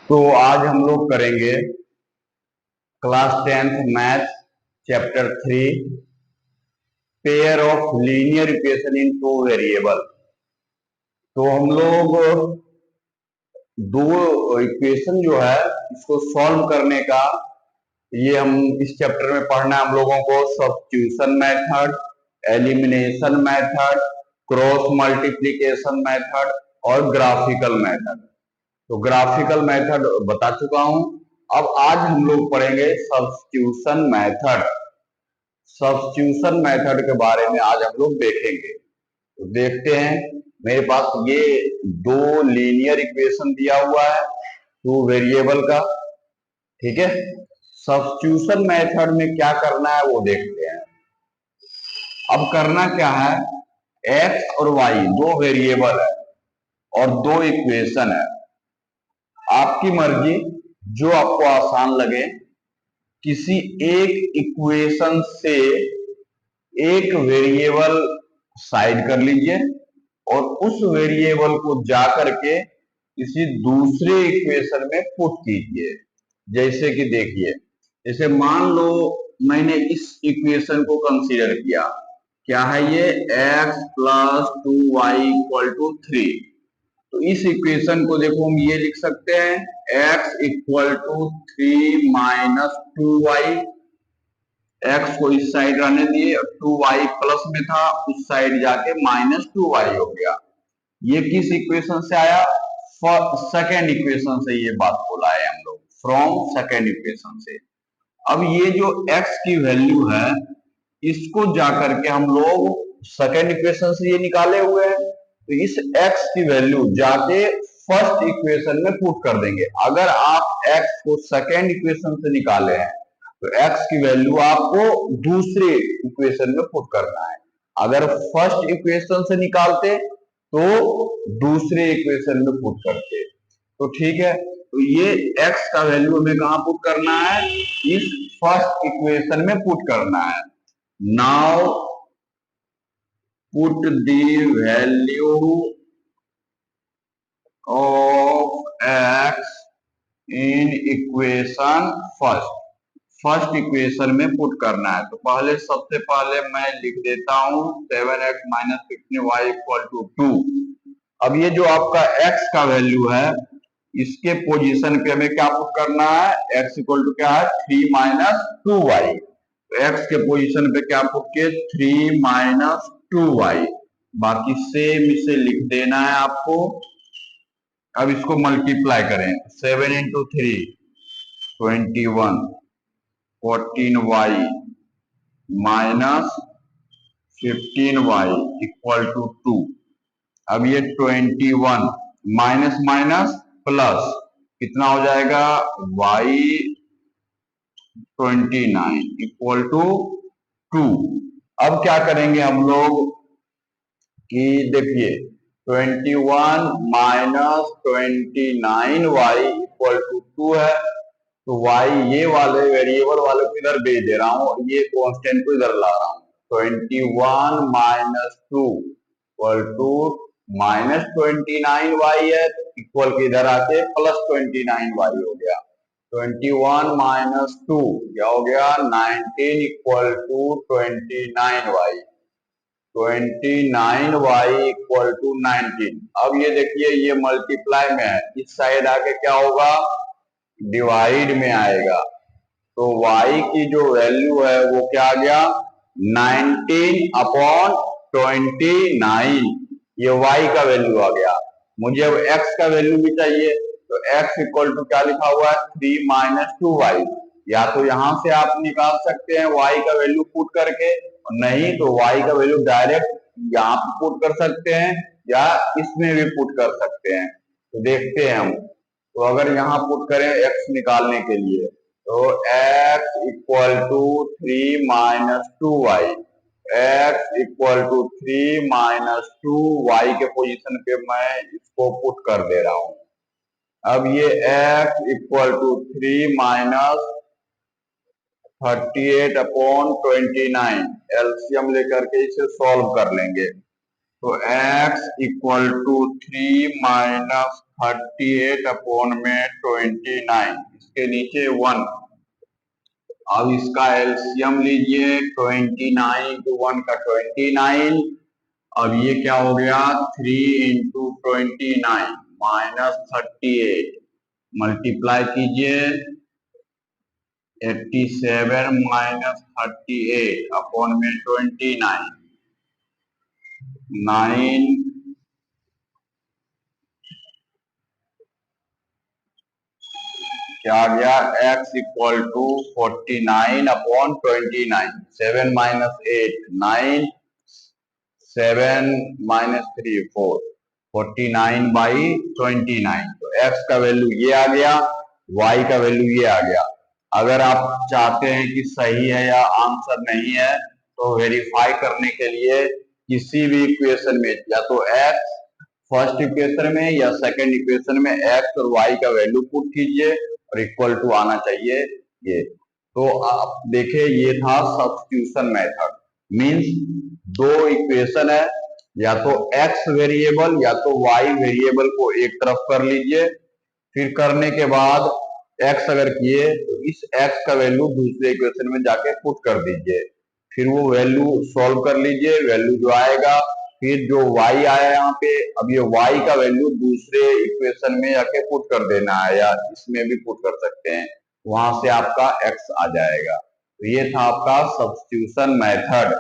तो आज हम लोग करेंगे class 10th math chapter 3 pair of linear equation in two variable. तो हम लोग दो इक्वेशन जो है इसको सॉल्व करने का ये हम इस चैप्टर में पढ़ना है हम लोगों को। Substitution method, elimination method, cross multiplication method और ग्राफिकल मेथड। तो ग्राफिकल मेथड बता चुका हूं। अब आज हम लोग पढ़ेंगे सब्स्टिट्यूशन मेथड। सब्स्टिट्यूशन मेथड के बारे में आज हम लोग देखेंगे। तो देखते हैं, मेरे पास ये दो लीनियर इक्वेशन दिया हुआ है टू वेरिएबल का, ठीक है। सब्स्टिट्यूशन मेथड में क्या करना है वो देखते हैं। अब करना क्या है, एक्स और वाई दो वेरिएबल है और दो इक्वेशन है। आपकी मर्जी, जो आपको आसान लगे, किसी एक इक्वेशन से एक वेरिएबल साइड कर लीजिए और उस वेरिएबल को जाकर के किसी दूसरे इक्वेशन में पुट कीजिए। जैसे कि देखिए, जैसे मान लो मैंने इस इक्वेशन को कंसीडर किया, क्या है ये, x plus 2y equal to 3। तो इस इक्वेशन को देखो हम ये लिख सकते हैं, x equal to 3 minus 2y। x को इस साइड रहने दिए और 2y प्लस में था, उस साइड जाके माइनस 2y हो गया। ये किस इक्वेशन से आया, सेकेंड इक्वेशन से ये बात को लाए हम लोग, फ्रॉम सेकेंड इक्वेशन से। अब ये जो x की वैल्यू है इसको जाकर के हम लोग सेकेंड इक्वेशन से ये निकाले हुए हैं, तो इस x की वैल्यू जाके फर्स्ट इक्वेशन में पुट कर देंगे। अगर आप x को सेकेंड इक्वेशन से निकाले हैं तो x की वैल्यू आपको दूसरे इक्वेशन में पुट करना है। अगर फर्स्ट इक्वेशन से निकालते तो दूसरे इक्वेशन में पुट करते। तो ठीक है, तो ये x का वैल्यू हमें कहां पुट करना है, इस फर्स्ट इक्वेशन में पुट करना है। Now put the value of x in equation first. First equation में पुट करना है। तो पहले, सबसे पहले मैं लिख देता हूं 7x minus 15y equal to 2। अब ये जो आपका x का वैल्यू है इसके पोजीशन पे हमें क्या पुट करना है, x इक्वल टू क्या है, 3 माइनस 2y। तो x के पोजीशन पे क्या पुट किए, 3 माइनस 2y। बाकी सेम इसे लिख देना है आपको। अब इसको मल्टीप्लाई करें, 7 into 3 21, 14y minus 15y equal to 2। अब ये 21 माइनस माइनस प्लस कितना हो जाएगा, y 29 इक्वल टू 2। अब क्या करेंगे हम लोग कि देखिए 21 माइनस 29y इक्वल टू 2 है। तो y ये वाले वेरिएबल वाले को इधर भेज दे रहा हूं और ये कांस्टेंट को इधर ला रहा हूं। 21 minus 2 equal to minus 29y है, इक्वल के इधर आके प्लस 29y हो गया। 21 माइनस 2 क्या हो गया, 19 equal to 29y। 29y equal to 19। अब ये देखिए ये मल्टीप्लाई में है, इस साइड आके क्या होगा, डिवाइड में आएगा। तो y की जो वैल्यू है वो क्या आ गया, 19 अपॉन 29। ये y का वैल्यू आ गया। मुझे अब x का वैल्यू भी चाहिए, तो x इक्वल टू क्या लिखा हुआ है, 3 माइनस 2y। या तो यहां से आप निकाल सकते हैं y का वैल्यू पुट करके, और नहीं तो y का वैल्यू डायरेक्ट यहाँ पे पुट कर सकते हैं या इसमें भी पुट कर सकते हैं। तो देखते हैं हम। तो अगर यहाँ पुट करें x निकालने के लिए, तो x equal to 3 minus 2y, x equal to 3 minus 2y के पोजीशन पे मैं इसको पुट कर दे रहा हूं। अब ये x equal to 3 minus 38 upon 29, LCM लेकर के इसे सॉल्व कर लेंगे। तो x equal to 3 minus 38 upon में 29, इसके नीचे 1। अब इसका एलसीएम लीजिए, 29 इंटू 1 का 29। अब ये क्या हो गया, 3 इंटू 29 माइनस 38, मल्टीप्लाई कीजिए, 87 माइनस 38 अपॉन में 29, 9 क्या आ गया, x equal to 49 upon 29, 7 minus 8 9, 7 minus 3 4, 49 by 29। तो x का वैल्यू ये आ गया, y का वैल्यू ये आ गया। अगर आप चाहते हैं कि सही है या आंसर नहीं है, तो वेरीफाई करने के लिए किसी भी इक्वेशन में या तो x फर्स्ट इक्वेशन में या सेकंड इक्वेशन में x और y का वैल्यू पुट कीजिए और इक्वल टू आना चाहिए ये। तो आप देखिए, ये था सब्स्टिट्यूशन मेथड। मींस दो इक्वेशन है, या तो x वेरिएबल या तो y वेरिएबल को एक तरफ कर लीजिए, फिर करने के बाद x अगर किए तो इस x का वैल्यू दूसरे इक्वेशन में जाके पुट कर दीजिए, फिर वो वैल्यू सॉल्व कर लीजिए, वैल्यू जो आएगा, फिर जो y आया यहाँ पे, अब ये y का वैल्यू दूसरे इक्वेशन में जाके पुट कर देना है, या इसमें भी पुट कर सकते हैं, वहां से आपका x आ जाएगा। तो ये था आपका सब्स्टिट्यूशन मेथड।